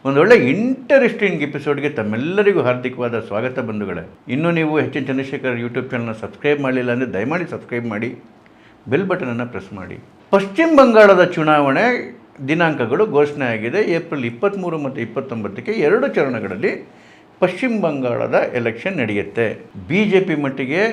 ಒಂದೊಳ್ಳೆ ಇಂಟರೆಸ್ಟಿಂಗ್ ಎಪಿಸೋಡ್ಗೆ ತಮ್ಮೆಲ್ಲರಿಗೂ ಹಾರ್ದಿಕವಾದ ಸ್ವಾಗತ ಬಂಧುಗಳೇ. ಇನ್ನೂ ನೀವು ಎಚ್ ಎನ್ ಚಂದ್ರಶೇಖರ್ ಯೂಟ್ಯೂಬ್ ಚಾನಲ್ನ ಸಬ್ಸ್ಕ್ರೈಬ್ ಮಾಡಲಿಲ್ಲ ಅಂದರೆ ದಯಮಾಡಿ ಸಬ್ಸ್ಕ್ರೈಬ್ ಮಾಡಿ, ಬೆಲ್ ಬಟನನ್ನು ಪ್ರೆಸ್ ಮಾಡಿ. ಪಶ್ಚಿಮ ಬಂಗಾಳದ ಚುನಾವಣೆ ದಿನಾಂಕಗಳು ಘೋಷಣೆ ಆಗಿದೆ. ಏಪ್ರಿಲ್ 23 ಮತ್ತು 29ಕ್ಕೆ 2 ಚರಣಗಳಲ್ಲಿ ಪಶ್ಚಿಮ ಬಂಗಾಳದ ಎಲೆಕ್ಷನ್ ನಡೆಯುತ್ತೆ. BJP ಮಟ್ಟಿಗೆ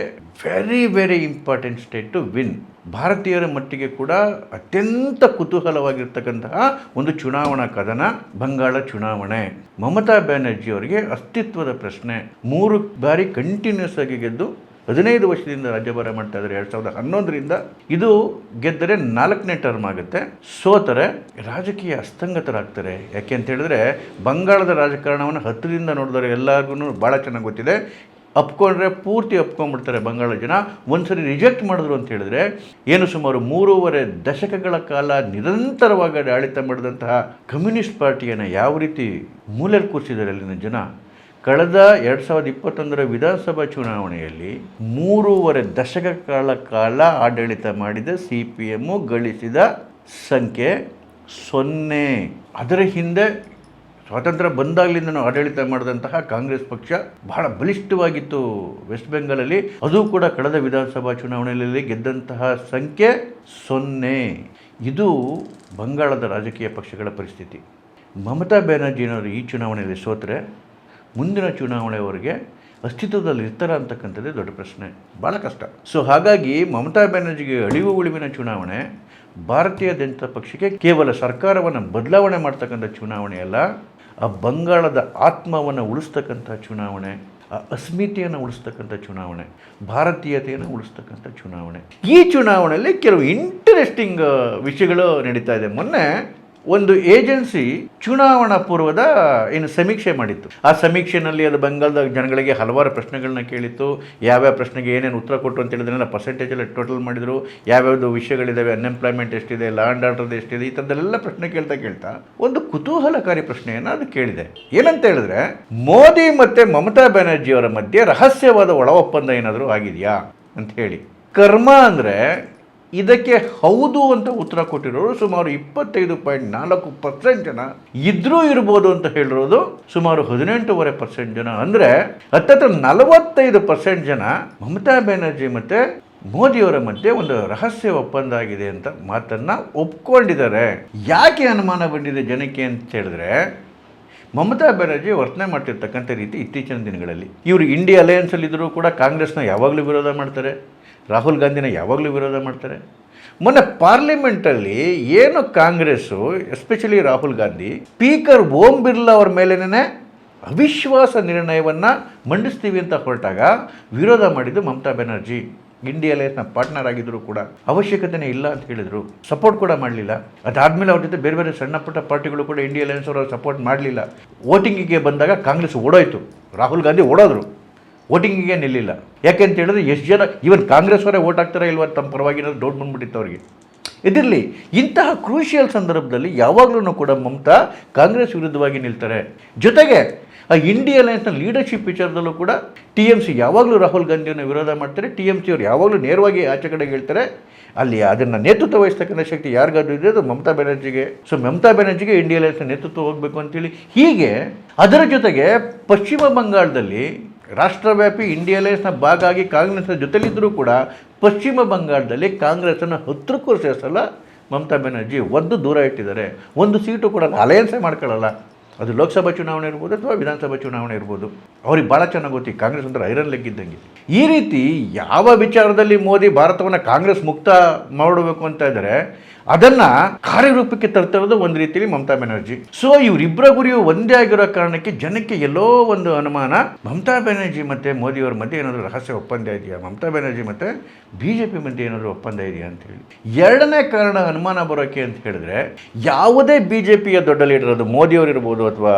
very important state to win. ಭಾರತೀಯರ ಮಟ್ಟಿಗೆ ಕೂಡ ಅತ್ಯಂತ ಕುತೂಹಲವಾಗಿರ್ತಕ್ಕಂತಹ ಒಂದು ಚುನಾವಣಾ ಕದನ ಬಂಗಾಳ ಚುನಾವಣೆ. ಮಮತಾ ಬ್ಯಾನರ್ಜಿ ಅವರಿಗೆ ಅಸ್ತಿತ್ವದ ಪ್ರಶ್ನೆ. 3 ಬಾರಿ ಕಂಟಿನ್ಯೂಸ್ ಆಗಿ ಗೆದ್ದು 15 ವರ್ಷದಿಂದ ರಾಜ್ಯಭಾರ ಮಾಡ್ತಾ ಇದ್ದಾರೆ. 2011ರಿಂದ ಇದು ಗೆದ್ದರೆ 4ನೇ ಟರ್ಮ್ ಆಗುತ್ತೆ. ಸೋತರೆ ರಾಜಕೀಯ ಅಸ್ತಂಗತರಾಗ್ತಾರೆ. ಯಾಕೆ ಅಂತ ಹೇಳಿದ್ರೆ ಬಂಗಾಳದ ರಾಜಕಾರಣವನ್ನು ಹತ್ತಿರದಿಂದ ನೋಡಿದರೆ ಎಲ್ಲರಿಗೂ ಭಾಳ ಚೆನ್ನಾಗಿ ಗೊತ್ತಿದೆ. ಅಪ್ಕೊಂಡ್ರೆ ಪೂರ್ತಿ ಅಪ್ಕೊಂಡ್ಬಿಡ್ತಾರೆ ಬಂಗಾಳ ಜನ. ಒಂದ್ಸರಿ ರಿಜೆಕ್ಟ್ ಮಾಡಿದ್ರು ಅಂತ ಹೇಳಿದ್ರೆ ಏನು ಸುಮಾರು 3.5 ದಶಕಗಳ ಕಾಲ ನಿರಂತರವಾಗಿ ಆಡಳಿತ ಮಾಡಿದಂತಹ ಕಮ್ಯುನಿಸ್ಟ್ ಪಾರ್ಟಿಯನ್ನು ಯಾವ ರೀತಿ ಮೂಲೆಯಲ್ಲಿ ಕೂರಿಸಿದ್ದಾರೆ ಅಲ್ಲಿನ ಜನ. ಕಳೆದ 2021 ವಿಧಾನಸಭಾ ಚುನಾವಣೆಯಲ್ಲಿ 3.5 ದಶಕಗಳ ಕಾಲ ಆಡಳಿತ ಮಾಡಿದ CPM ಗಳಿಸಿದ ಸಂಖ್ಯೆ 0. ಅದರ ಹಿಂದೆ ಸ್ವಾತಂತ್ರ್ಯ ಬಂದಾಗಲಿಂದ ಆಡಳಿತ ಮಾಡಿದಂತಹ ಕಾಂಗ್ರೆಸ್ ಪಕ್ಷ ಬಹಳ ಬಲಿಷ್ಠವಾಗಿತ್ತು ವೆಸ್ಟ್ ಬೆಂಗಾಲಲ್ಲಿ. ಅದು ಕೂಡ ಕಳೆದ ವಿಧಾನಸಭಾ ಚುನಾವಣೆಯಲ್ಲಿ ಗೆದ್ದಂತಹ ಸಂಖ್ಯೆ 0. ಇದು ಬಂಗಾಳದ ರಾಜಕೀಯ ಪಕ್ಷಗಳ ಪರಿಸ್ಥಿತಿ. ಮಮತಾ ಬ್ಯಾನರ್ಜಿನವರು ಈ ಚುನಾವಣೆಯಲ್ಲಿ ಸೋತರೆ ಮುಂದಿನ ಚುನಾವಣೆಯವರೆಗೆ ಅಸ್ತಿತ್ವದಲ್ಲಿ ಇರ್ತಾರ ಅಂತಕ್ಕಂಥದ್ದೇ ದೊಡ್ಡ ಪ್ರಶ್ನೆ. ಭಾಳ ಕಷ್ಟ. ಸೊ ಹಾಗಾಗಿ ಮಮತಾ ಬ್ಯಾನರ್ಜಿಗೆ ಅಳಿವು ಉಳಿವಿನ ಚುನಾವಣೆ, ಭಾರತೀಯ ಜನತಾ ಪಕ್ಷಕ್ಕೆ ಕೇವಲ ಸರ್ಕಾರವನ್ನು ಬದಲಾವಣೆ ಮಾಡ್ತಕ್ಕಂಥ ಚುನಾವಣೆ ಅಲ್ಲ, ಆ ಬಂಗಾಳದ ಆತ್ಮವನ್ನು ಉಳಿಸ್ತಕ್ಕಂಥ ಚುನಾವಣೆ, ಆ ಅಸ್ಮಿತೆಯನ್ನು ಉಳಿಸ್ತಕ್ಕಂಥ ಚುನಾವಣೆ, ಭಾರತೀಯತೆಯನ್ನು ಉಳಿಸ್ತಕ್ಕಂಥ ಚುನಾವಣೆ. ಈ ಚುನಾವಣೆಯಲ್ಲಿ ಕೆಲವು ಇಂಟರೆಸ್ಟಿಂಗ್ ವಿಷಯಗಳು ನಡೀತಾ ಇದೆ. ಮೊನ್ನೆ ಒಂದು ಏಜೆನ್ಸಿ ಚುನಾವಣಾ ಪೂರ್ವದ ಸಮೀಕ್ಷೆ ಮಾಡಿತ್ತು. ಆ ಸಮೀಕ್ಷೆಯಲ್ಲಿ ಅದು ಬಂಗಾಳದ ಜನಗಳಿಗೆ ಹಲವಾರು ಪ್ರಶ್ನೆಗಳನ್ನ ಕೇಳಿತ್ತು. ಯಾವ್ಯಾವ ಪ್ರಶ್ನೆಗೆ ಏನೇನು ಉತ್ತರ ಕೊಟ್ಟರು ಅಂತ ಹೇಳಿದ್ರೆ ಪರ್ಸೆಂಟೇಜಲ್ಲಿ ಟೋಟಲ್ ಮಾಡಿದರು. ಯಾವ್ಯಾವುದು ವಿಷಯಗಳಿದ್ದಾವೆ, ಅನ್ಎಂಪ್ಲಾಯ್ಮೆಂಟ್ ಎಷ್ಟಿದೆ, ಲಾ ಆ್ಯಂಡ್ ಆರ್ಡರ್ ಎಷ್ಟಿದೆ, ಈ ಥರದ್ದೆಲ್ಲ ಪ್ರಶ್ನೆ ಕೇಳ್ತಾ ಒಂದು ಕುತೂಹಲಕಾರಿ ಪ್ರಶ್ನೆಯನ್ನು ಅದು ಕೇಳಿದೆ. ಏನಂತ ಹೇಳಿದ್ರೆ, ಮೋದಿ ಮತ್ತು ಮಮತಾ ಬ್ಯಾನರ್ಜಿಯವರ ಮಧ್ಯೆ ರಹಸ್ಯವಾದ ಒಳ ಒಪ್ಪಂದ ಏನಾದರೂ ಆಗಿದೆಯಾ ಅಂತ ಹೇಳಿ. ಕರ್ಮ ಅಂದರೆ ಇದಕ್ಕೆ ಹೌದು ಅಂತ ಉತ್ತರ ಕೊಟ್ಟಿರೋರು ಸುಮಾರು 25.4% ಜನ, ಇದ್ರೂ ಇರ್ಬೋದು ಅಂತ ಹೇಳಿರೋದು ಸುಮಾರು 18.5% ಜನ. ಅಂದರೆ ಹತ್ತತ್ರ 45% ಜನ ಮಮತಾ ಬ್ಯಾನರ್ಜಿ ಮತ್ತು ಮೋದಿಯವರ ಮಧ್ಯೆ ಒಂದು ರಹಸ್ಯ ಒಪ್ಪಂದ ಆಗಿದೆ ಅಂತ ಮಾತನ್ನು ಒಪ್ಕೊಂಡಿದ್ದಾರೆ. ಯಾಕೆ ಅನುಮಾನ ಬಂದಿದೆ ಜನಕ್ಕೆ ಅಂತ ಹೇಳಿದ್ರೆ, ಮಮತಾ ಬ್ಯಾನರ್ಜಿ ವರ್ತನೆ ಮಾಡ್ತಿರ್ತಕ್ಕಂಥ ರೀತಿ ಇತ್ತೀಚಿನ ದಿನಗಳಲ್ಲಿ ಇವರು ಇಂಡಿಯಾ ಅಲಯನ್ಸಲ್ಲಿದ್ದರೂ ಕೂಡ ಕಾಂಗ್ರೆಸ್ನ ಯಾವಾಗಲೂ ವಿರೋಧ ಮಾಡ್ತಾರೆ, ರಾಹುಲ್ ಗಾಂಧಿನ ಯಾವಾಗಲೂ ವಿರೋಧ ಮಾಡ್ತಾರೆ. ಮೊನ್ನೆ ಪಾರ್ಲಿಮೆಂಟಲ್ಲಿ ಏನು ಕಾಂಗ್ರೆಸ್ಸು, ಎಸ್ಪೆಷಲಿ ರಾಹುಲ್ ಗಾಂಧಿ, ಸ್ಪೀಕರ್ ಓಂ ಬಿರ್ಲಾ ಅವ್ರ ಮೇಲೇನೇ ಅವಿಶ್ವಾಸ ನಿರ್ಣಯವನ್ನು ಮಂಡಿಸ್ತೀವಿ ಅಂತ ಹೊರಟಾಗ ವಿರೋಧ ಮಾಡಿದ್ದು ಮಮತಾ ಬ್ಯಾನರ್ಜಿ. ಇಂಡಿಯಾ ಅಲಯನ್ಸ್ನ ಪಾರ್ಟ್ನರ್ ಆಗಿದ್ದರೂ ಕೂಡ ಅವಶ್ಯಕತೆನೇ ಇಲ್ಲ ಅಂತ ಹೇಳಿದರು, ಸಪೋರ್ಟ್ ಕೂಡ ಮಾಡಲಿಲ್ಲ. ಅದಾದಮೇಲೆ ಅವ್ರ ಜೊತೆ ಬೇರೆ ಬೇರೆ ಸಣ್ಣ ಪುಟ್ಟ ಪಾರ್ಟಿಗಳು ಕೂಡ ಇಂಡಿಯಾ ಅಲಯನ್ಸ್ ಅವರು ಸಪೋರ್ಟ್ ಮಾಡಲಿಲ್ಲ. ವೋಟಿಂಗಿಗೆ ಬಂದಾಗ ಕಾಂಗ್ರೆಸ್ ಓಡೋಯ್ತು, ರಾಹುಲ್ ಗಾಂಧಿ ಓಡೋದ್ರು, ವೋಟಿಂಗಿಗೆ ನಿಲ್ಲಿಲ್ಲ. ಯಾಕೆ ಅಂತ ಹೇಳಿದ್ರೆ ಎಷ್ಟು ಜನ ಈವನ್ ಕಾಂಗ್ರೆಸ್ ಅವರೇ ವೋಟ್ ಆಗ್ತಾರೆ ಇಲ್ವ ತಮ್ಮ ಪರವಾಗಿ ಡೌಟ್ ಬಂದ್ಬಿಟ್ಟಿತ್ತು ಅವರಿಗೆ. ಇದಿರಲಿ, ಇಂತಹ ಕ್ರೂಷಿಯಲ್ ಸಂದರ್ಭದಲ್ಲಿ ಯಾವಾಗಲೂ ಕೂಡ ಮಮತಾ ಕಾಂಗ್ರೆಸ್ ವಿರುದ್ಧವಾಗಿ ನಿಲ್ತಾರೆ. ಜೊತೆಗೆ ಆ ಇಂಡಿಯಾ ಅಲಯನ್ಸ್ನ ಲೀಡರ್ಶಿಪ್ ವಿಚಾರದಲ್ಲೂ ಕೂಡ TMC ಯಾವಾಗಲೂ ರಾಹುಲ್ ಗಾಂಧಿಯನ್ನು ವಿರೋಧ ಮಾಡ್ತಾರೆ. TMC ಅವರು ಯಾವಾಗಲೂ ನೇರವಾಗಿ ಆಚೆ ಕಡೆಗೆ ಹೇಳ್ತಾರೆ. ಅಲ್ಲಿ ಅದನ್ನು ನೇತೃತ್ವ ವಹಿಸ್ತಕ್ಕಂಥ ಶಕ್ತಿ ಯಾರಿಗಾದ್ರೂ ಇದೆ, ಅದು ಮಮತಾ ಬ್ಯಾನರ್ಜಿಗೆ. ಸೊ ಮಮತಾ ಬ್ಯಾನರ್ಜಿಗೆ ಇಂಡಿಯಾ ಅಲಯನ್ಸ್ನ ನೇತೃತ್ವ ಹೋಗಬೇಕು ಅಂತೇಳಿ ಹೀಗೆ. ಅದರ ಜೊತೆಗೆ ಪಶ್ಚಿಮ ಬಂಗಾಳದಲ್ಲಿ ರಾಷ್ಟ್ರವ್ಯಾಪಿ ಇಂಡಿಯಾ ಅಲಯನ್ಸ್ನ ಭಾಗ ಆಗಿ ಕಾಂಗ್ರೆಸ್ನ ಜೊತೆಲಿದ್ದರೂ ಕೂಡ ಪಶ್ಚಿಮ ಬಂಗಾಳದಲ್ಲಿ ಕಾಂಗ್ರೆಸ್ಸನ್ನು 10ಕ್ಕೂ ಸೇರಿಸಲ್ಲ ಮಮತಾ ಬ್ಯಾನರ್ಜಿ ಒದ್ದು ದೂರ ಇಟ್ಟಿದ್ದಾರೆ. ಒಂದು ಸೀಟು ಕೂಡ ಅಲಯನ್ಸೇ ಮಾಡ್ಕೊಳ್ಳಲ್ಲ. ಅದು ಲೋಕಸಭಾ ಚುನಾವಣೆ ಇರ್ಬೋದು ಅಥವಾ ವಿಧಾನಸಭಾ ಚುನಾವಣೆ ಇರ್ಬೋದು. ಅವ್ರಿಗೆ ಭಾಳ ಚೆನ್ನಾಗಿ ಗೊತ್ತಿ ಕಾಂಗ್ರೆಸ್ ಅಂದರೆ ಐರನ್ ಲೆಗ್ ಇದ್ದಂಗೆ. ಈ ರೀತಿ ಯಾವ ವಿಚಾರದಲ್ಲಿ ಮೋದಿ ಭಾರತವನ್ನು ಕಾಂಗ್ರೆಸ್ ಮುಕ್ತ ಮಾಡಬೇಕು ಅಂತ ಇದ್ದಾರೆ, ಅದನ್ನು ಕಾರ್ಯರೂಪಕ್ಕೆ ತರ್ತಿರೋದು ಒಂದು ರೀತಿಯಲ್ಲಿ ಮಮತಾ ಬ್ಯಾನರ್ಜಿ. ಸೊ ಇವರಿಬ್ಬರ ಗುರಿಯು ಒಂದೇ ಆಗಿರೋ ಕಾರಣಕ್ಕೆ ಜನಕ್ಕೆ ಎಲ್ಲೋ ಒಂದು ಅನುಮಾನ, ಮಮತಾ ಬ್ಯಾನರ್ಜಿ ಮತ್ತು ಮೋದಿಯವರ ಮಧ್ಯೆ ಏನಾದರೂ ರಹಸ್ಯ ಒಪ್ಪಂದ ಇದೆಯಾ, ಮಮತಾ ಬ್ಯಾನರ್ಜಿ ಮತ್ತು BJP ಮಧ್ಯೆ ಏನಾದರೂ ಒಪ್ಪಂದ ಇದೆಯಾ ಅಂತ ಹೇಳಿ. ಎರಡನೇ ಕಾರಣ ಅನುಮಾನ ಬರೋಕ್ಕೆ ಅಂತ ಹೇಳಿದ್ರೆ, ಯಾವುದೇ BJPಯ ದೊಡ್ಡ ಲೀಡರ್, ಅದು ಮೋದಿಯವರು ಇರ್ಬೋದು ಅಥವಾ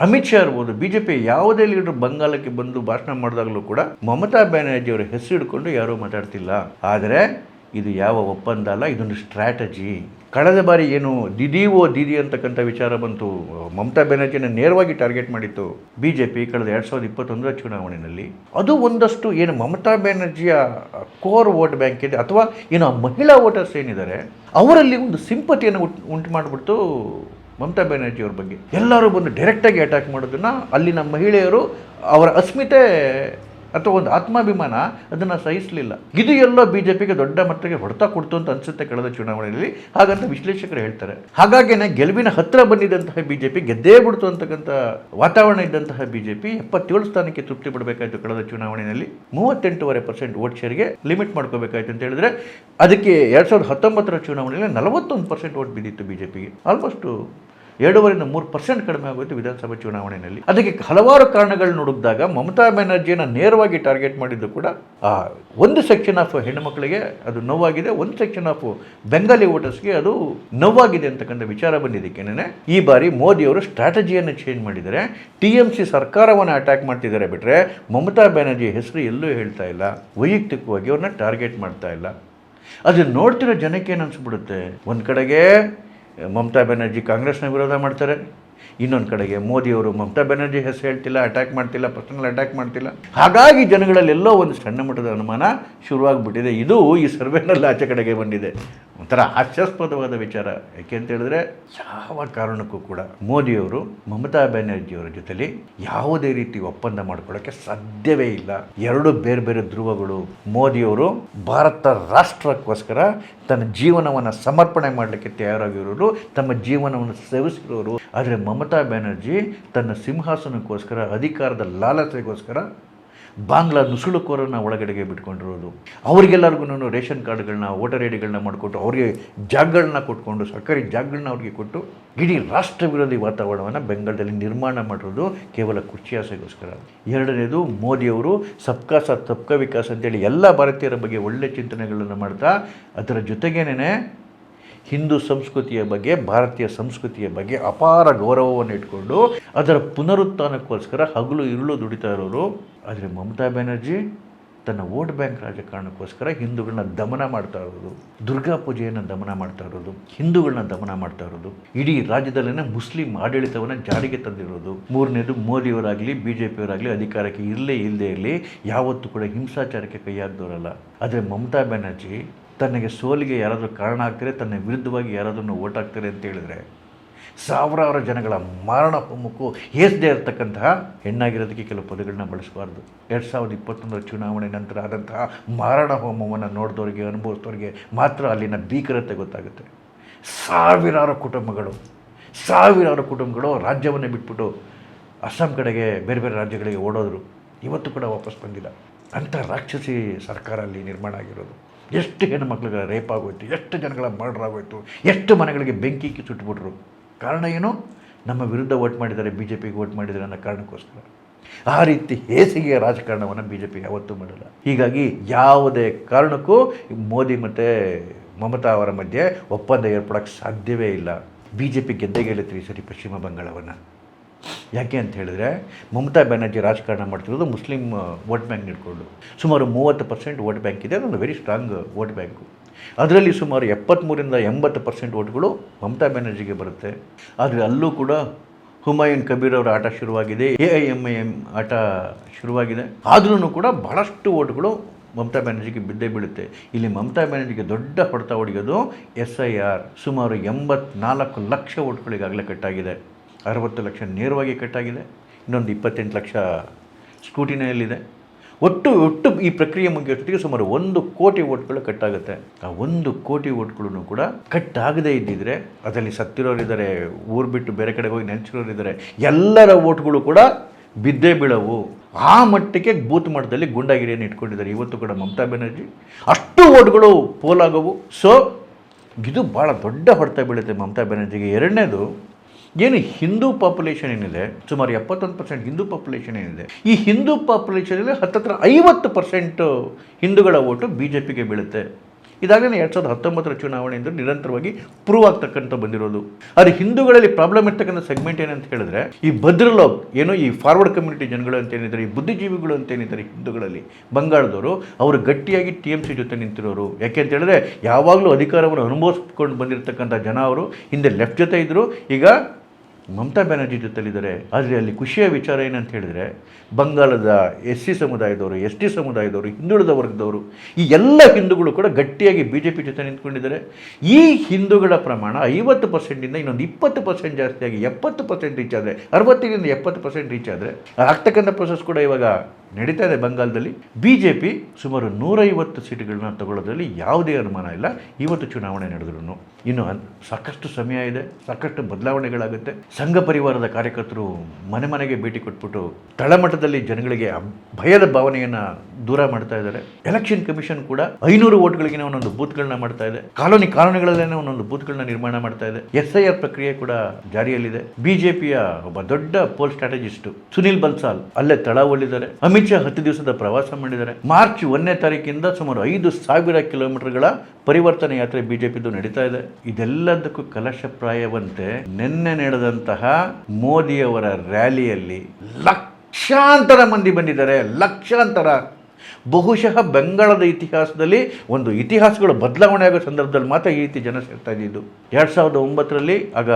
ಅಮಿತ್ ಶಾ ಇರ್ಬೋದು, BJP ಯಾವುದೇ ಲೀಡರ್ ಬಂಗಾಲಕ್ಕೆ ಬಂದು ಭಾಷಣ ಮಾಡಿದಾಗಲೂ ಕೂಡ ಮಮತಾ ಬ್ಯಾನರ್ಜಿಯವರ ಹೆಸರು ಹಿಡ್ಕೊಂಡು ಯಾರೂ ಮಾತಾಡ್ತಿಲ್ಲ. ಆದರೆ ಇದು ಯಾವ ಒಪ್ಪಂದ ಅಲ್ಲ, ಇದೊಂದು ಸ್ಟ್ರಾಟಜಿ. ಕಳೆದ ಬಾರಿ ಏನು ದೀದಿ ಅಂತಕ್ಕಂಥ ವಿಚಾರ ಬಂತು, ಮಮತಾ ಬ್ಯಾನರ್ಜಿಯನ್ನು ನೇರವಾಗಿ ಟಾರ್ಗೆಟ್ ಮಾಡಿತ್ತು BJP ಕಳೆದ 2021 ಚುನಾವಣೆಯಲ್ಲಿ. ಅದು ಒಂದಷ್ಟು ಏನು ಮಮತಾ ಬ್ಯಾನರ್ಜಿಯ ಕೋರ್ ವೋಟ್ ಬ್ಯಾಂಕ್ ಇದೆ ಅಥವಾ ಏನು ಮಹಿಳಾ ವೋಟರ್ಸ್ ಏನಿದ್ದಾರೆ ಅವರಲ್ಲಿ ಒಂದು ಸಿಂಪತಿಯನ್ನು ಉಂಟು ಮಾಡಿಬಿಡ್ತು ಮಮತಾ ಬ್ಯಾನರ್ಜಿ ಅವ್ರ ಬಗ್ಗೆ ಎಲ್ಲರೂ ಬಂದು ಡೈರೆಕ್ಟಾಗಿ ಅಟ್ಯಾಕ್ ಮಾಡೋದನ್ನು ಅಲ್ಲಿನ ಮಹಿಳೆಯರು ಅವರ ಅಸ್ಮಿತೆ ಅಥವಾ ಒಂದು ಆತ್ಮಾಭಿಮಾನ ಅದನ್ನು ಸಹಿಸಲಿಲ್ಲ. ಇದು ಎಲ್ಲೋ ಬಿಜೆಪಿಗೆ ದೊಡ್ಡ ಮಟ್ಟಿಗೆ ಹೊಡೆತ ಕೊಡ್ತು ಅಂತ ಅನಿಸುತ್ತೆ ಕಳೆದ ಚುನಾವಣೆಯಲ್ಲಿ, ಹಾಗಂತ ವಿಶ್ಲೇಷಕರು ಹೇಳ್ತಾರೆ. ಹಾಗಾಗಿನೇ ಗೆಲುವಿನ ಹತ್ತಿರ ಬಂದಿದ್ದಂತಹ ಬಿಜೆಪಿ ಗೆದ್ದೇ ಬಿಡ್ತು ಅಂತಕ್ಕಂಥ ವಾತಾವರಣ ಇದ್ದಂತಹ ಬಿಜೆಪಿ 77 ಸ್ಥಾನಕ್ಕೆ ತೃಪ್ತಿ ಪಡಬೇಕಾಯಿತು ಕಳೆದ ಚುನಾವಣೆಯಲ್ಲಿ. 38.5% ವೋಟ್ ಶೇರ್ಗೆ ಲಿಮಿಟ್ ಮಾಡ್ಕೋಬೇಕಾಯ್ತು ಅಂತ ಹೇಳಿದ್ರೆ ಅದಕ್ಕೆ 2019 ಚುನಾವಣೆಯಲ್ಲಿ 41% ವೋಟ್ ಬಿದ್ದಿತ್ತು ಬಿಜೆಪಿಗೆ. ಆಲ್ಮೋಸ್ಟ್ 2.5-3% ಕಡಿಮೆ ಆಗೋಯ್ತು ವಿಧಾನಸಭೆ ಚುನಾವಣೆಯಲ್ಲಿ. ಅದಕ್ಕೆ ಹಲವಾರು ಕಾರಣಗಳು ನೋಡಿದಾಗ ಮಮತಾ ಬ್ಯಾನರ್ಜಿಯನ್ನು ನೇರವಾಗಿ ಟಾರ್ಗೆಟ್ ಮಾಡಿದ್ದು ಕೂಡ ಒಂದು ಸೆಕ್ಷನ್ ಆಫ್ ಹೆಣ್ಣುಮಕ್ಕಳಿಗೆ ಅದು ನೋವಾಗಿದೆ, ಒಂದು ಸೆಕ್ಷನ್ ಆಫ್ ಬೆಂಗಾಲಿ ವೋಟರ್ಸ್ಗೆ ಅದು ನೋವಾಗಿದೆ ಅಂತಕ್ಕಂಥ ವಿಚಾರ ಬಂದಿದ್ದಕ್ಕೇನೆ ಈ ಬಾರಿ ಮೋದಿಯವರು ಸ್ಟ್ರಾಟಜಿಯನ್ನು ಚೇಂಜ್ ಮಾಡಿದ್ದಾರೆ. TMC ಸರ್ಕಾರವನ್ನು ಅಟ್ಯಾಕ್ ಮಾಡ್ತಿದ್ದಾರೆ ಬಿಟ್ಟರೆ ಮಮತಾ ಬ್ಯಾನರ್ಜಿ ಹೆಸರು ಎಲ್ಲೂ ಹೇಳ್ತಾ ಇಲ್ಲ, ವೈಯಕ್ತಿಕವಾಗಿ ಅವ್ರನ್ನ ಟಾರ್ಗೆಟ್ ಮಾಡ್ತಾ ಇಲ್ಲ. ಅದನ್ನು ನೋಡ್ತಿರೋ ಜನಕ್ಕೆ ಏನು ಅನಿಸ್ಬಿಡುತ್ತೆ, ಒಂದು ಕಡೆಗೆ ಮಮತಾ ಬ್ಯಾನರ್ಜಿ ಕಾಂಗ್ರೆಸ್ನ ವಿರೋಧ ಮಾಡ್ತಾರೆ, ಇನ್ನೊಂದು ಕಡೆಗೆ ಮೋದಿಯವರು ಮಮತಾ ಬ್ಯಾನರ್ಜಿ ಹೆಸರು ಹೇಳ್ತಿಲ್ಲ, ಅಟ್ಯಾಕ್ ಮಾಡ್ತಿಲ್ಲ, ಪರ್ಸನಲ್ ಅಟ್ಯಾಕ್ ಮಾಡ್ತಿಲ್ಲ. ಹಾಗಾಗಿ ಜನಗಳಲ್ಲೆಲ್ಲೋ ಒಂದು ಸಣ್ಣ ಮಟ್ಟದ ಅನುಮಾನ ಶುರುವಾಗ್ಬಿಟ್ಟಿದೆ. ಇದು ಈ ಸರ್ವೆನಲ್ಲಿ ಆಚೆ ಕಡೆಗೆ ಬಂದಿದೆ. ಒಂಥರ ಹಾಸ್ಯಾಸ್ಪದವಾದ ವಿಚಾರ. ಯಾಕೆ ಅಂತ ಹೇಳಿದ್ರೆ ಯಾವ ಕಾರಣಕ್ಕೂ ಕೂಡ ಮೋದಿಯವರು ಮಮತಾ ಬ್ಯಾನರ್ಜಿಯವರ ಜೊತೆಲಿ ಯಾವುದೇ ರೀತಿ ಒಪ್ಪಂದ ಮಾಡ್ಕೊಳ್ಳೋಕ್ಕೆ ಸಾಧ್ಯವೇ ಇಲ್ಲ. ಎರಡು ಬೇರೆ ಬೇರೆ ಧ್ರುವಗಳು. ಮೋದಿಯವರು ಭಾರತ ರಾಷ್ಟ್ರಕ್ಕೋಸ್ಕರ ತನ್ನ ಜೀವನವನ್ನು ಸಮರ್ಪಣೆ ಮಾಡಲಿಕ್ಕೆ ತಯಾರಾಗಿರೋರು, ತಮ್ಮ ಜೀವನವನ್ನು ಸೇವಿಸಿರೋರು. ಆದರೆ ಮಮತಾ ಬ್ಯಾನರ್ಜಿ ತನ್ನ ಸಿಂಹಾಸನಕ್ಕೋಸ್ಕರ, ಅಧಿಕಾರದ ಲಾಲಸೆಗೋಸ್ಕರ ಬಾಂಗ್ಲಾ ನುಸುಳುಕೋರನ್ನು ಒಳಗಡೆಗೆ ಬಿಟ್ಕೊಂಡಿರೋದು. ಅವರಿಗೆಲ್ಲರಿಗೂ ರೇಷನ್ ಕಾರ್ಡ್ಗಳನ್ನ, ವೋಟರ್ ಐ ಡಿಗಳನ್ನ ಮಾಡಿಕೊಟ್ಟು, ಅವರಿಗೆ ಜಾಗಗಳನ್ನ ಕೊಟ್ಕೊಂಡು, ಸರ್ಕಾರಿ ಜಾಗಗಳನ್ನ ಅವ್ರಿಗೆ ಕೊಟ್ಟು ಇಡೀ ರಾಷ್ಟ್ರ ವಿರೋಧಿ ವಾತಾವರಣವನ್ನು ಬೆಂಗಾಲದಲ್ಲಿ ನಿರ್ಮಾಣ ಮಾಡಿರೋದು ಕೇವಲ ಕುರ್ಚಿ ಆಸೆಗೋಸ್ಕರ. ಎರಡನೇದು, ಮೋದಿಯವರು ಸಬ್ಕಾ ಸಾಥ್ ಸಬ್ಕಾ ವಿಕಾಸ್ ಅಂತೇಳಿ ಎಲ್ಲ ಭಾರತೀಯರ ಬಗ್ಗೆ ಒಳ್ಳೆ ಚಿಂತನೆಗಳನ್ನು ಮಾಡ್ತಾ ಅದರ ಜೊತೆಗೇನೆ ಹಿಂದೂ ಸಂಸ್ಕೃತಿಯ ಬಗ್ಗೆ, ಭಾರತೀಯ ಸಂಸ್ಕೃತಿಯ ಬಗ್ಗೆ ಅಪಾರ ಗೌರವವನ್ನು ಇಟ್ಕೊಂಡು ಅದರ ಪುನರುತ್ಥಾನಕ್ಕೋಸ್ಕರ ಹಗಲು ಇರುಳು ದುಡಿತಾ ಇರೋರು. ಆದರೆ ಮಮತಾ ಬ್ಯಾನರ್ಜಿ ತನ್ನ ವೋಟ್ ಬ್ಯಾಂಕ್ ರಾಜಕಾರಣಕ್ಕೋಸ್ಕರ ಹಿಂದೂಗಳನ್ನ ದಮನ ಮಾಡ್ತಾ ಇರೋದು, ದುರ್ಗಾ ಪೂಜೆಯನ್ನು ದಮನ ಮಾಡ್ತಾ ಇರೋದು, ಹಿಂದೂಗಳನ್ನ ದಮನ ಮಾಡ್ತಾ ಇರೋದು, ಇಡೀ ರಾಜ್ಯದಲ್ಲೇ ಮುಸ್ಲಿಂ ಆಡಳಿತವನ್ನು ಜಾರಿಗೆ ತಂದಿರೋದು. ಮೂರನೇದು, ಮೋದಿಯವರಾಗಲಿ BJPಯವರಾಗಲಿ ಅಧಿಕಾರಕ್ಕೆ ಇಲ್ಲದೇ ಇರಲಿ ಯಾವತ್ತೂ ಕೂಡ ಹಿಂಸಾಚಾರಕ್ಕೆ ಕೈ ಹಾಕ್ದವರಲ್ಲ. ಆದರೆ ಮಮತಾ ಬ್ಯಾನರ್ಜಿ ತನಗೆ ಸೋಲಿಗೆ ಯಾರಾದರೂ ಕಾರಣ ಆಗ್ತಾರೆ, ತನ್ನ ವಿರುದ್ಧವಾಗಿ ಯಾರಾದ್ರೂ ಓಟ್ ಹಾಕ್ತಾರೆ ಅಂತ ಹೇಳಿದ್ರೆ ಸಾವಿರಾರು ಜನಗಳ ಮಾರಣ ಹೋಮಕ್ಕೂ ಹೇಸದೇ ಇರತಕ್ಕಂತಹ ಹೆಣ್ಣಾಗಿರೋದಕ್ಕೆ ಕೆಲವು ಪದಗಳನ್ನ ಬಳಸಬಾರ್ದು. 2021 ಚುನಾವಣೆ ನಂತರ ಆದಂತಹ ಮಾರಣ ಹೋಮವನ್ನು ನೋಡಿದವ್ರಿಗೆ, ಅನುಭವಿಸಿದವ್ರಿಗೆ ಮಾತ್ರ ಅಲ್ಲಿನ ಭೀಕರತೆ ಗೊತ್ತಾಗುತ್ತೆ. ಸಾವಿರಾರು ಕುಟುಂಬಗಳು ರಾಜ್ಯವನ್ನೇ ಬಿಟ್ಬಿಟ್ಟು ಅಸ್ಸಾಂ ಕಡೆಗೆ, ಬೇರೆ ಬೇರೆ ರಾಜ್ಯಗಳಿಗೆ ಓಡೋದ್ರು. ಇವತ್ತು ಕೂಡ ವಾಪಸ್ ಬಂದಿಲ್ಲ. ಅಂಥ ರಾಕ್ಷಸಿ ಸರ್ಕಾರ ಅಲ್ಲಿ ನಿರ್ಮಾಣ ಆಗಿರೋದು. ಎಷ್ಟು ಹೆಣ್ಣುಮಕ್ಳುಗಳ ರೇಪ್ ಆಗೋಯ್ತು, ಎಷ್ಟು ಜನಗಳ ಮರ್ಡರ್ ಆಗೋಯ್ತು, ಎಷ್ಟು ಮನೆಗಳಿಗೆ ಬೆಂಕಿ ಸುಟ್ಟುಬಿಟ್ರು. ಕಾರಣ ಏನು? ನಮ್ಮ ವಿರುದ್ಧ ವೋಟ್ ಮಾಡಿದ್ದಾರೆ, BJPಗೆ ವೋಟ್ ಮಾಡಿದ್ದಾರೆ ಅನ್ನೋ ಕಾರಣಕ್ಕೋಸ್ಕರ. ಆ ರೀತಿ ಹೇಸಿಗೆಯ ರಾಜಕಾರಣವನ್ನು BJP ಯಾವತ್ತೂ ಮಾಡಲ್ಲ. ಹೀಗಾಗಿ ಯಾವುದೇ ಕಾರಣಕ್ಕೂ ಮೋದಿ ಮತ್ತು ಮಮತಾ ಅವರ ಮಧ್ಯೆ ಒಪ್ಪಂದ ಏರ್ಪಡೋಕ್ಕೆ ಸಾಧ್ಯವೇ ಇಲ್ಲ. BJP ಗೆದ್ದೇ ಗೆಲ್ಲುತ್ತೆ ಈ ಸರಿ ಪಶ್ಚಿಮ ಬಂಗಾಳವನ್ನು. ಯಾಕೆ ಅಂತ ಹೇಳಿದ್ರೆ ಮಮತಾ ಬ್ಯಾನರ್ಜಿ ರಾಜಕಾರಣ ಮಾಡ್ತಿರೋದು ಮುಸ್ಲಿಂ ವೋಟ್ ಬ್ಯಾಂಕ್ ಇಟ್ಕೊಂಡು. ಸುಮಾರು 30% ವೋಟ್ ಬ್ಯಾಂಕ್ ಇದೆ, ಅದೊಂದು ವೆರಿ ಸ್ಟ್ರಾಂಗ್ ವೋಟ್ ಬ್ಯಾಂಕು. ಅದರಲ್ಲಿ ಸುಮಾರು 73-80% ವೋಟ್ಗಳು ಮಮತಾ ಬ್ಯಾನರ್ಜಿಗೆ ಬರುತ್ತೆ. ಆದರೆ ಅಲ್ಲೂ ಕೂಡ ಹುಮಾಯೂನ್ ಕಬೀರ್ ಅವರ ಆಟ ಶುರುವಾಗಿದೆ, AIMIM ಆಟ ಶುರುವಾಗಿದೆ. ಆದ್ರೂ ಕೂಡ ಬಹಳಷ್ಟು ವೋಟ್ಗಳು ಮಮತಾ ಬ್ಯಾನರ್ಜಿಗೆ ಬಿದ್ದೇ ಬೀಳುತ್ತೆ. ಇಲ್ಲಿ ಮಮತಾ ಬ್ಯಾನರ್ಜಿಗೆ ದೊಡ್ಡ ಹೊಡೆತ ಹೊಡೆಯೋದು SIR. ಸುಮಾರು 84 ಲಕ್ಷ ವೋಟ್ಗಳಿಗಾಗಲೇ ಕಟ್ಟಾಗಿದೆ. 60 ಲಕ್ಷ ನೇರವಾಗಿ ಕಟ್ಟಾಗಿದೆ, ಇನ್ನೊಂದು 28 ಲಕ್ಷ ಸ್ಕ್ರೂಟಿನಿಯಲ್ಲಿದೆ. ಒಟ್ಟು ಈ ಪ್ರಕ್ರಿಯೆ ಮುಗಿಯೋಷ್ಟೊತ್ತಿಗೆ ಸುಮಾರು 1 ಕೋಟಿ ವೋಟ್ಗಳು ಕಟ್ಟಾಗುತ್ತೆ. ಆ 1 ಕೋಟಿ ವೋಟ್ಗಳನ್ನು ಕೂಡ ಕಟ್ಟಾಗದೇ ಇದ್ದಿದ್ರೆ, ಅದರಲ್ಲಿ ಸತ್ತಿರೋರಿದ್ದಾರೆ, ಊರು ಬಿಟ್ಟು ಬೇರೆ ಕಡೆಗೆ ಹೋಗಿ ನೆನೆಸಿರೋರಿದ್ದಾರೆ, ಎಲ್ಲರ ವೋಟ್ಗಳು ಕೂಡ ಬಿದ್ದೇ ಬೀಳವು. ಆ ಮಟ್ಟಕ್ಕೆ ಬೂತ್ ಮಟ್ಟದಲ್ಲಿ ಗುಂಡಾಗಿರಿಯನ್ನು ಇಟ್ಕೊಂಡಿದ್ದಾರೆ ಇವತ್ತು ಕೂಡ ಮಮತಾ ಬ್ಯಾನರ್ಜಿ. ಅಷ್ಟು ವೋಟ್ಗಳು ಪೋಲಾಗವು. ಸೊ ಇದು ಭಾಳ ದೊಡ್ಡ ಹೊಡೆತ ಬೀಳುತ್ತೆ ಮಮತಾ ಬ್ಯಾನರ್ಜಿಗೆ. ಎರಡನೇದು, ಏನು ಹಿಂದೂ ಪಾಪ್ಯುಲೇಷನ್ ಏನಿದೆ, ಸುಮಾರು 71% ಹಿಂದೂ ಪಾಪ್ಯುಲೇಷನ್ ಏನಿದೆ, ಈ ಹಿಂದೂ ಪಾಪ್ಯುಲೇಷನಲ್ಲಿ ಹತ್ತಿರ 50% ಹಿಂದೂಗಳ ಓಟು BJPಗೆ ಬೀಳುತ್ತೆ. ಇದಾಗಲೇ 2019 ಚುನಾವಣೆಯಿಂದ ನಿರಂತರವಾಗಿ ಪ್ರೂವ್ ಆಗ್ತಕ್ಕಂಥ ಬಂದಿರೋದು. ಆದರೆ ಹಿಂದೂಗಳಲ್ಲಿ ಪ್ರಾಬ್ಲಮ್ ಇರ್ತಕ್ಕಂಥ ಸೆಗ್ಮೆಂಟ್ ಏನಂತ ಹೇಳಿದ್ರೆ, ಈ ಭದ್ರಲೋಕ್ ಏನೋ ಈ ಫಾರ್ವರ್ಡ್ ಕಮ್ಯುನಿಟಿ ಜನಗಳು ಅಂತೇನಿದ್ದಾರೆ, ಈ ಬುದ್ಧಿಜೀವಿಗಳು ಅಂತೇನಿದ್ದಾರೆ ಹಿಂದೂಗಳಲ್ಲಿ, ಬಂಗಾಳದವರು, ಅವರು ಗಟ್ಟಿಯಾಗಿ TMC ಜೊತೆ ನಿಂತಿರೋರು. ಯಾಕೆ ಅಂತ ಹೇಳಿದ್ರೆ ಯಾವಾಗಲೂ ಅಧಿಕಾರವನ್ನು ಅನುಭವಿಸ್ಕೊಂಡು ಬಂದಿರತಕ್ಕಂಥ ಜನ ಅವರು. ಹಿಂದೆ ಲೆಫ್ಟ್ ಜೊತೆ ಇದ್ದರು, ಈಗ ಮಮತಾ ಬ್ಯಾನರ್ಜಿ ಜೊತೆಲಿದ್ದಾರೆ. ಆದರೆ ಅಲ್ಲಿ ಖುಷಿಯ ವಿಚಾರ ಏನಂತ ಹೇಳಿದರೆ, ಬಂಗಾಳದ SC ಸಮುದಾಯದವರು, ST ಸಮುದಾಯದವರು, ಹಿಂದುಳಿದ ವರ್ಗದವರು, ಈ ಎಲ್ಲ ಹಿಂದೂಗಳು ಕೂಡ ಗಟ್ಟಿಯಾಗಿ BJP ಜೊತೆ ನಿಂತ್ಕೊಂಡಿದ್ದಾರೆ. ಈ ಹಿಂದೂಗಳ ಪ್ರಮಾಣ 50%ಇಂದ ಇನ್ನೊಂದು 20% ಜಾಸ್ತಿಯಾಗಿ 70% ರೀಚ್ ಆದರೆ, 60ರಿಂದ 70% ರೀಚ್ ಆದರೆ ಆಗ್ತಕ್ಕಂಥ ಪ್ರೊಸೆಸ್ ಕೂಡ ಇವಾಗ ನಡೀತಾ ಇದೆ ಬಂಗಾಳದಲ್ಲಿ. BJP ಸುಮಾರು 150 ಸೀಟುಗಳನ್ನ ತಗೊಳ್ಳೋದ್ರಲ್ಲಿ ಯಾವುದೇ ಅನುಮಾನ ಇಲ್ಲ. ಇವತ್ತು ಚುನಾವಣೆ ನಡೆದ್ರು ಇನ್ನು ಸಾಕಷ್ಟು ಸಮಯ ಇದೆ, ಸಾಕಷ್ಟು ಬದಲಾವಣೆಗಳಾಗುತ್ತೆ. ಸಂಘ ಪರಿವಾರದ ಕಾರ್ಯಕರ್ತರು ಮನೆ ಮನೆಗೆ ಭೇಟಿ ಕೊಟ್ಬಿಟ್ಟು ತಳಮಟ್ಟದಲ್ಲಿ ಜನಗಳಿಗೆ ಭಯದ ಭಾವನೆಯನ್ನು ದೂರ ಮಾಡ್ತಾ ಇದ್ದಾರೆ. ಎಲೆಕ್ಷನ್ ಕಮಿಷನ್ ಕೂಡ 500 ವೋಟ್ಗಳಿಗೆ ಒಂದೊಂದು ಬೂತ್ಗಳನ್ನ ಮಾಡ್ತಾ ಇದೆ. ಕಾಲೋನಿಗಳಲ್ಲೇ ಒಂದೊಂದು ಬೂತ್ಗಳನ್ನ ನಿರ್ಮಾಣ ಮಾಡ್ತಾ ಇದೆ. SIR ಪ್ರಕ್ರಿಯೆ ಕೂಡ ಜಾರಿಯಲ್ಲಿದೆ. BJPಯ ಒಬ್ಬ ದೊಡ್ಡ ಪೋಲ್ ಸ್ಟ್ರಾಟಜಿಸ್ಟ್ ಸುನಿಲ್ ಬನ್ಸಾಲ್ ಅಲ್ಲೇ ತಳವಲ್ಲಿದ್ದಾರೆ. ಅಮಿತ್ ಶಾ 10 ದಿವಸದ ಪ್ರವಾಸ ಮಾಡಿದ್ದಾರೆ. ಮಾರ್ಚ್ 1ನೇ ತಾರೀಕಿಂದ ಸುಮಾರು 5,000 ಕಿಲೋಮೀಟರ್ಗಳ ಪರಿವರ್ತನೆ ಯಾತ್ರೆ BJPದು ನಡೀತಾ ಇದೆ. ಇದೆಲ್ಲದಕ್ಕೂ ಕಲಶಪ್ರಾಯವಂತೆ ನಿನ್ನೆ ನಡೆದಂತಹ ಮೋದಿಯವರ ರ್ಯಾಲಿಯಲ್ಲಿ ಲಕ್ಷಾಂತರ ಮಂದಿ ಬಂದಿದ್ದಾರೆ. ಲಕ್ಷಾಂತರ. ಬಹುಶಃ ಬಂಗಾಳದ ಇತಿಹಾಸದಲ್ಲಿ ಒಂದು ಇತಿಹಾಸಗಳು ಬದಲಾವಣೆ ಆಗೋ ಸಂದರ್ಭದಲ್ಲಿ ಮಾತ್ರ ಈ ರೀತಿ ಜನ ಸೇರ್ತಾ ಇದ್ದಿದ್ದು. 2009ರಲ್ಲಿ ಆಗ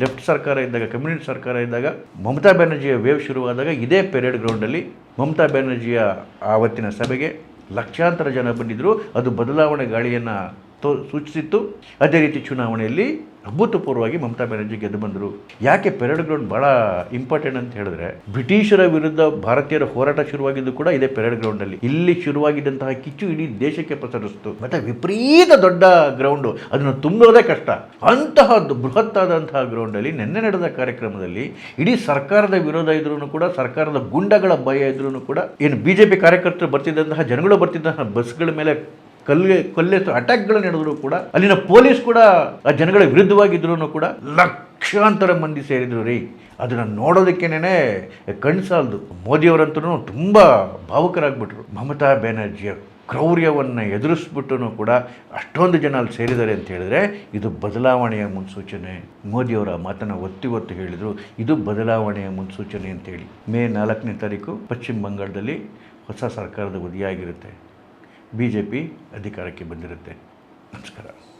ಲೆಫ್ಟ್ ಸರ್ಕಾರ ಇದ್ದಾಗ, ಕಮ್ಯುನಿಸ್ಟ್ ಸರ್ಕಾರ ಇದ್ದಾಗ, ಮಮತಾ ಬ್ಯಾನರ್ಜಿಯ ವೇವ್ ಶುರುವಾದಾಗ ಇದೇ ಪೆರೇಡ್ ಗ್ರೌಂಡಲ್ಲಿ ಮಮತಾ ಬ್ಯಾನರ್ಜಿಯ ಆವತ್ತಿನ ಸಭೆಗೆ ಲಕ್ಷಾಂತರ ಜನ ಬಂದಿದ್ದರು. ಅದು ಬದಲಾವಣೆ ಗಾಳಿಯನ್ನು ಸೂಚಿಸಿತ್ತು. ಅದೇ ರೀತಿ ಚುನಾವಣೆಯಲ್ಲಿ ಅಭೂತಪೂರ್ವವಾಗಿ ಮಮತಾ ಬ್ಯಾನರ್ಜಿ ಗೆದ್ದು ಬಂದರು. ಯಾಕೆ ಪೆರೇಡ್ ಗ್ರೌಂಡ್ ಭಾಳ ಇಂಪಾರ್ಟೆಂಟ್ ಅಂತ ಹೇಳಿದ್ರೆ, ಬ್ರಿಟಿಷರ ವಿರುದ್ಧ ಭಾರತೀಯರ ಹೋರಾಟ ಶುರುವಾಗಿದ್ದು ಕೂಡ ಇದೇ ಪೆರೇಡ್ ಗ್ರೌಂಡಲ್ಲಿ. ಇಲ್ಲಿ ಶುರುವಾಗಿದ್ದಂತಹ ಕಿಚ್ಚು ಇಡೀ ದೇಶಕ್ಕೆ ಪಸರಿಸಿತು. ಮತ್ತು ವಿಪರೀತ ದೊಡ್ಡ ಗ್ರೌಂಡು, ಅದನ್ನು ತುಂಬೋದೇ ಕಷ್ಟ. ಅಂತಹ ಬೃಹತ್ತಾದಂತಹ ಗ್ರೌಂಡಲ್ಲಿ ನಿನ್ನೆ ನಡೆದ ಕಾರ್ಯಕ್ರಮದಲ್ಲಿ ಇಡೀ ಸರ್ಕಾರದ ವಿರೋಧ ಇದ್ರೂ ಕೂಡ, ಸರ್ಕಾರದ ಗುಂಡಗಳ ಭಯ ಇದ್ರೂ ಕೂಡ, ಏನು BJP ಕಾರ್ಯಕರ್ತರು ಬರ್ತಿದ್ದಂತಹ ಜನಗಳು ಬರ್ತಿದ್ದಂತಹ ಬಸ್ಗಳ ಮೇಲೆ ಕೊಲ್ಲೆತ್ತು ಅಟ್ಯಾಕ್ಗಳು ನಡೆದ್ರು ಕೂಡ, ಅಲ್ಲಿನ ಪೊಲೀಸ್ ಕೂಡ ಆ ಜನಗಳ ವಿರುದ್ಧವಾಗಿದ್ರು ಕೂಡ ಲಕ್ಷಾಂತರ ಮಂದಿ ಸೇರಿದ್ರು ರೀ. ಅದನ್ನು ನೋಡೋದಕ್ಕೇನೆ ಕಣ್ಸಾಲ್ದು. ಮೋದಿಯವರಂತೂ ತುಂಬ ಭಾವುಕರಾಗ್ಬಿಟ್ರು. ಮಮತಾ ಬ್ಯಾನರ್ಜಿಯ ಕ್ರೌರ್ಯವನ್ನು ಎದುರಿಸ್ಬಿಟ್ಟು ಕೂಡ ಅಷ್ಟೊಂದು ಜನ ಅಲ್ಲಿ ಸೇರಿದ್ದಾರೆ ಅಂತ ಹೇಳಿದ್ರೆ ಇದು ಬದಲಾವಣೆಯ ಮುನ್ಸೂಚನೆ. ಮೋದಿಯವರ ಮಾತನ್ನು ಒತ್ತಿ ಹೇಳಿದರು, ಇದು ಬದಲಾವಣೆಯ ಮುನ್ಸೂಚನೆ ಅಂತೇಳಿ. ಮೇ 4ನೇ ತಾರೀಕು ಪಶ್ಚಿಮ ಬಂಗಾಳದಲ್ಲಿ ಹೊಸ ಸರ್ಕಾರದ ಉದಯ ಆಗಿರುತ್ತೆ. BJP ಅಧಿಕಾರಕ್ಕೆ ಬಂದಿರುತ್ತೆ. ನಮಸ್ಕಾರ.